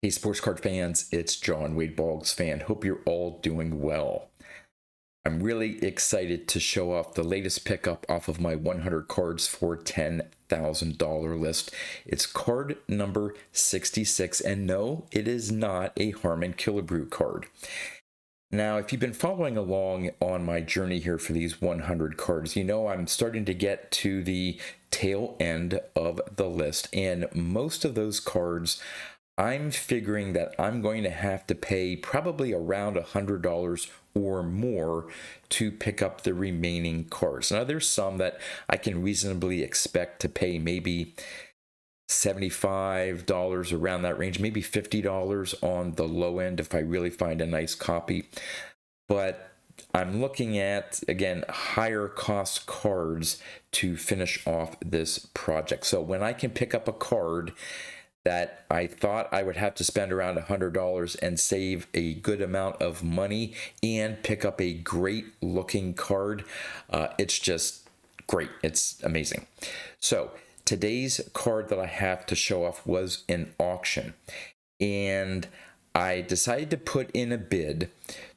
Hey, sports card fans, it's John Wade, Boggs fan. Hope you're all doing well. I'm really excited to show off the latest pickup off of my 100 cards for $10,000 list. It's card number 66, and no, it is not a Harmon Killebrew card. Now, if you've been following along on my journey here for these 100 cards, you know I'm starting to get to the tail end of the list, and most of those cards I'm figuring that I'm going to have to pay probably around $100 or more to pick up the remaining cards. Now, there's some that I can reasonably expect to pay maybe $75 around that range, maybe $50 on the low end if I really find a nice copy. But I'm looking at, again, higher cost cards to finish off this project. So when I can pick up a card that I thought I would have to spend around $100 and save a good amount of money and pick up a great looking card, it's just great. It's amazing. So today's card that I have to show off was an auction, and I decided to put in a bid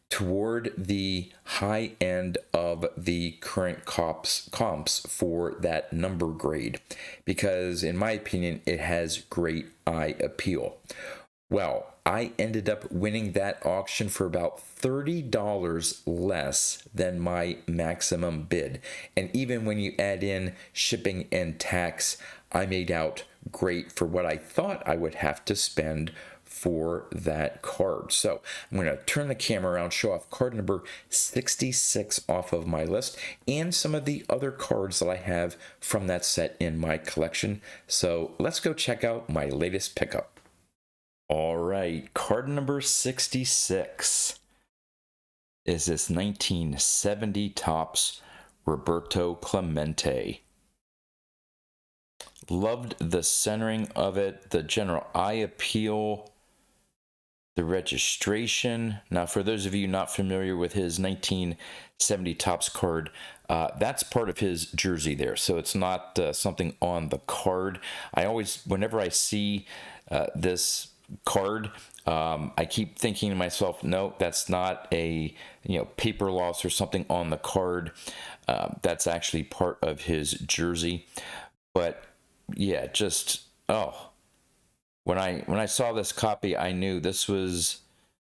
toward the high end of the current comps for that number grade, because in my opinion it has great eye appeal. Well, I ended up winning that auction for about $30 less than my maximum bid, and even when you add in shipping and tax, I made out great for what I thought I would have to spend for that card. So I'm going to turn the camera around, show off card number 66 off of my list, and some of the other cards that I have from that set in my collection. So let's go check out my latest pickup. All right, card number 66 is this 1970 Topps Roberto Clemente. Loved the centering of it, the general eye appeal, the registration. Now, for those of you not familiar with his 1970 Topps card, that's part of his jersey there. So it's not something on the card. I always, whenever I see this card, I keep thinking to myself, no, that's not a paper loss or something on the card. That's actually part of his jersey. But yeah, just when I saw this copy, I knew this was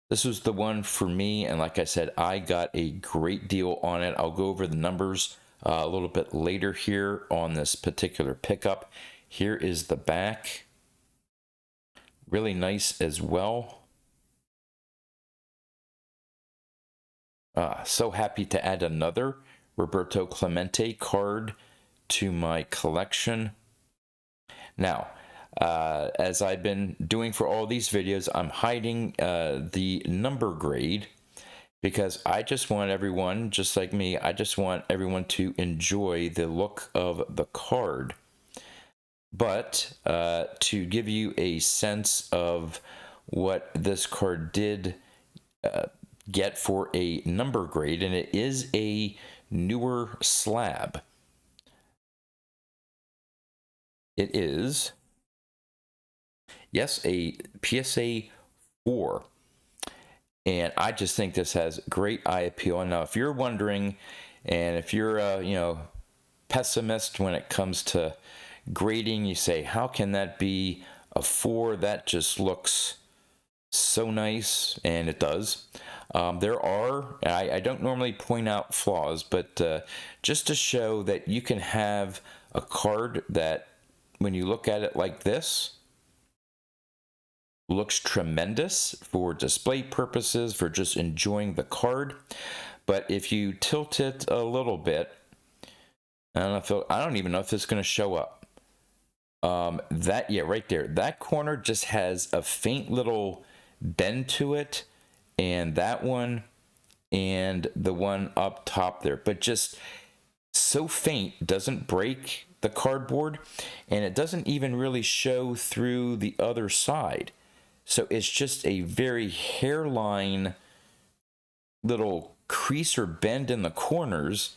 the one for me. And like I said, I got a great deal on it. I'll go over the numbers a little bit later here on this particular pickup. Here is the back. Really nice as well. So happy to add another Roberto Clemente card to my collection. Now, as I've been doing for all these videos, I'm hiding the number grade because I just want everyone, just like me, I just want everyone to enjoy the look of the card. But to give you a sense of what this card did get for a number grade, and it is a newer slab. It is, yes, a PSA 4. And I just think this has great eye appeal. And now, if you're wondering, and if you're a pessimist when it comes to grading, you say, how can that be a 4? That just looks so nice, and it does. There are, I don't normally point out flaws, but just to show that you can have a card that, when you look at it like this, looks tremendous for display purposes, for just enjoying the card. But if you tilt it a little bit, I don't even know if it's going to show up. Yeah, right there, that corner just has a faint little bend to it, and that one and the one up top there, but just so faint, doesn't break the cardboard, and it doesn't even really show through the other side. So it's just a very hairline little crease or bend in the corners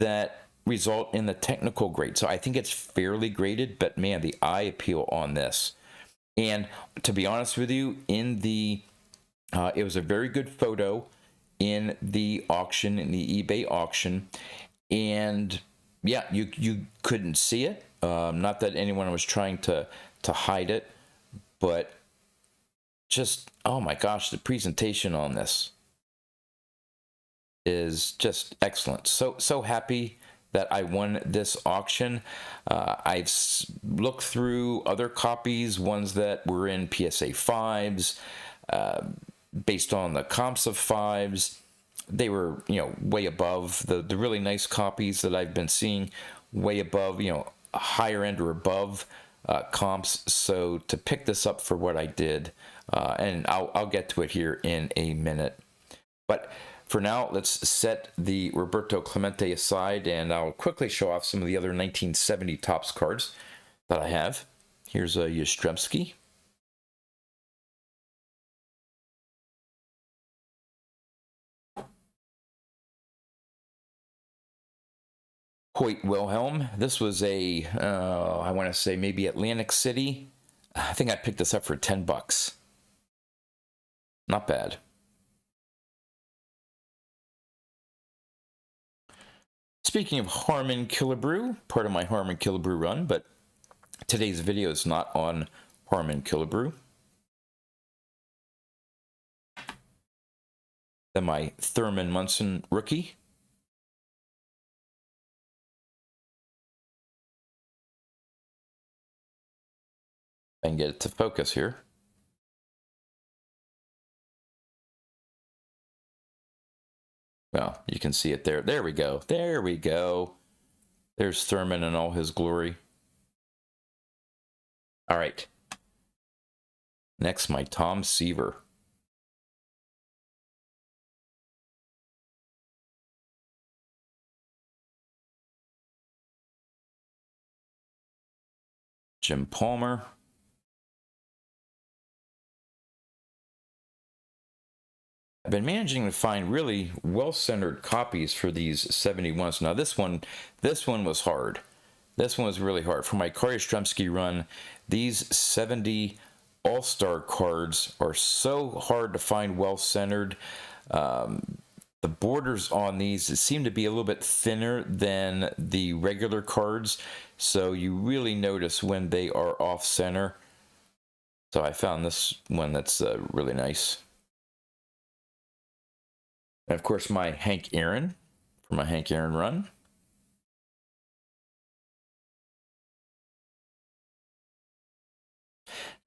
that result in the technical grade. So I think it's fairly graded, but man, the eye appeal on this And to be honest with you, in the it was a very good photo in the auction, in the eBay auction, and yeah, you couldn't see it. Not that anyone was trying to hide it, but just, oh my gosh, the presentation on this is just excellent. So happy that I won this auction. I've looked through other copies, ones that were in PSA 5s, based on the comps of 5s. They were, way above the really nice copies that I've been seeing, way above, higher end or above comps. So to pick this up for what I did, and I'll get to it here in a minute. But for now, let's set the Roberto Clemente aside, and I'll quickly show off some of the other 1970 Topps cards that I have. Here's a Yastrzemski. Hoyt Wilhelm. This was a, I want to say maybe Atlantic City. I think I picked this up for $10. Not bad. Speaking of Harmon Killebrew, part of my Harmon Killebrew run, but today's video is not on Harmon Killebrew. Then my Thurman Munson rookie. I can get it to focus here. Well, you can see it there. There we go. There we go. There's Thurman in all his glory. All right. Next, my Tom Seaver. Jim Palmer. I've been managing to find really well-centered copies for these 71s. Now this one was hard. This one was really hard. For my Yastrzemski run, these 70 All-Star cards are so hard to find well-centered. The borders on these seem to be a little bit thinner than the regular cards, so you really notice when they are off-center. So I found this one that's really nice. And of course, my Hank Aaron, for my Hank Aaron run.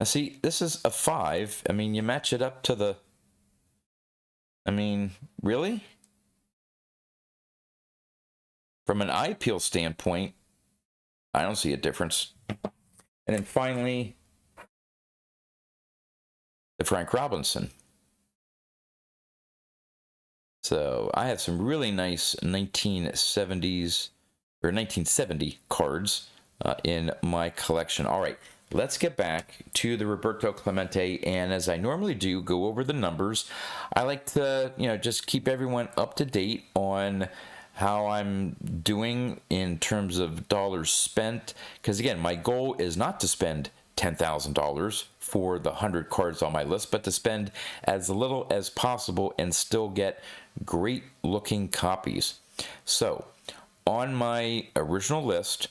Now see, this is a 5. I mean, you match it up to the... I mean, really? From an eye appeal standpoint, I don't see a difference. And then finally, the Frank Robinson. So I have some really nice 1970s or 1970 cards in my collection. All right, let's get back to the Roberto Clemente, and as I normally do, go over the numbers. I like to, just keep everyone up to date on how I'm doing in terms of dollars spent, because again, my goal is not to spend $10,000 for the 100 cards on my list, but to spend as little as possible and still get great looking copies. So on my original list,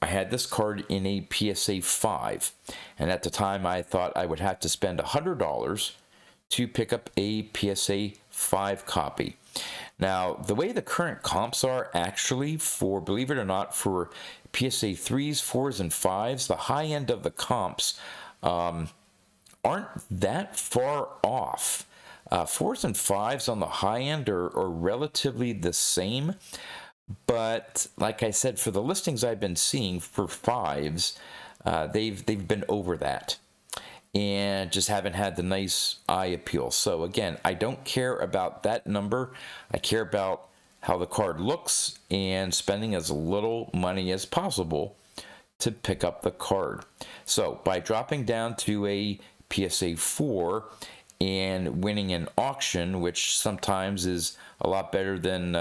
I had this card in a PSA 5, and at the time I thought I would have to spend $100 to pick up a PSA 5 copy. Now, the way the current comps are actually for, believe it or not, for PSA 3s, 4s, and 5s, the high end of the comps aren't that far off. 4s and 5s on the high end are relatively the same, but like I said, for the listings I've been seeing for 5s, they've been over that and just haven't had the nice eye appeal. So again, I don't care about that number. I care about how the card looks and spending as little money as possible to pick up the card. So by dropping down to a PSA 4 and winning an auction, which sometimes is a lot better than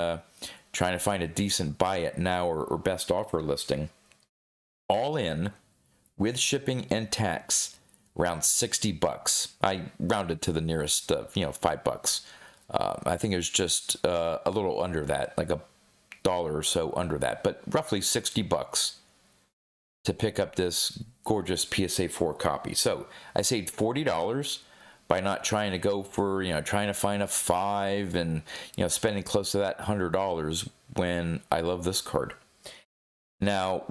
trying to find a decent buy it now or best offer listing, all in with shipping and tax, around 60 bucks. I rounded to the nearest, $5. I think it was just a little under that, like a dollar or so under that, but roughly 60 bucks to pick up this gorgeous PSA 4 copy. So I saved $40 by not trying to go for, trying to find a 5 and, spending close to that $100 when I love this card. Now,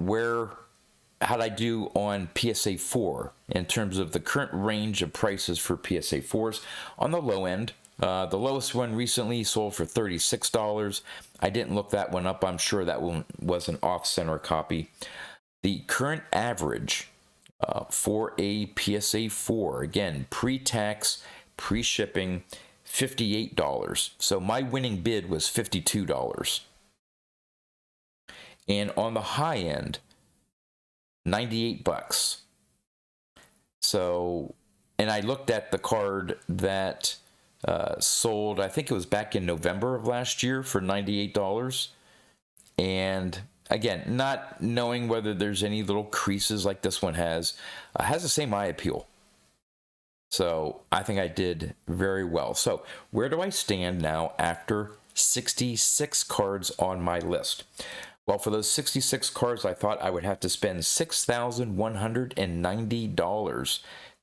how'd I do on PSA 4 in terms of the current range of prices for PSA 4s? On the low end, the lowest one recently sold for $36. I didn't look that one up. I'm sure that one was an off-center copy. The current average for a PSA 4, again, pre-tax, pre-shipping, $58. So my winning bid was $52. And on the high end, 98 bucks. So, and I looked at the card that sold, I think it was back in November of last year for $98. And again, not knowing whether there's any little creases like this one has the same eye appeal. So I think I did very well. So where do I stand now after 66 cards on my list? Well, for those 66 cards, I thought I would have to spend $6,190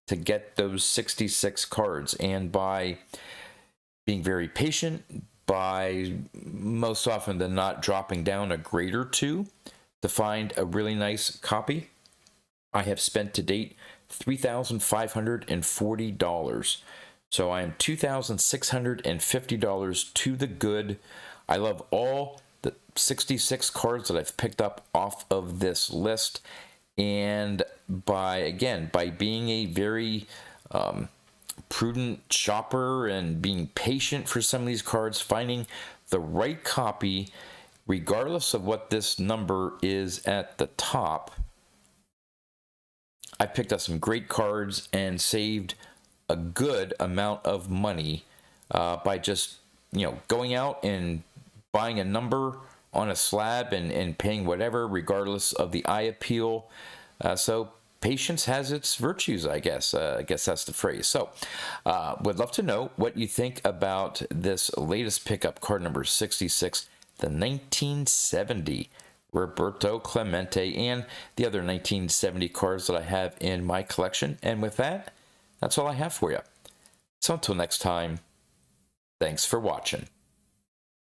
to get those 66 cards. And by being very patient, by most often than not dropping down a grade or two to find a really nice copy, I have spent to date $3,540. So I am $2,650 to the good. I love all the 66 cards that I've picked up off of this list. And by being a very prudent shopper and being patient for some of these cards, finding the right copy, regardless of what this number is at the top, I picked up some great cards and saved a good amount of money by just, going out and buying a number on a slab and paying whatever, regardless of the eye appeal. So patience has its virtues, I guess. I guess that's the phrase. So would love to know what you think about this latest pickup, card number 66, the 1970 Roberto Clemente, and the other 1970 cards that I have in my collection. And with that, that's all I have for you. So until next time, thanks for watching.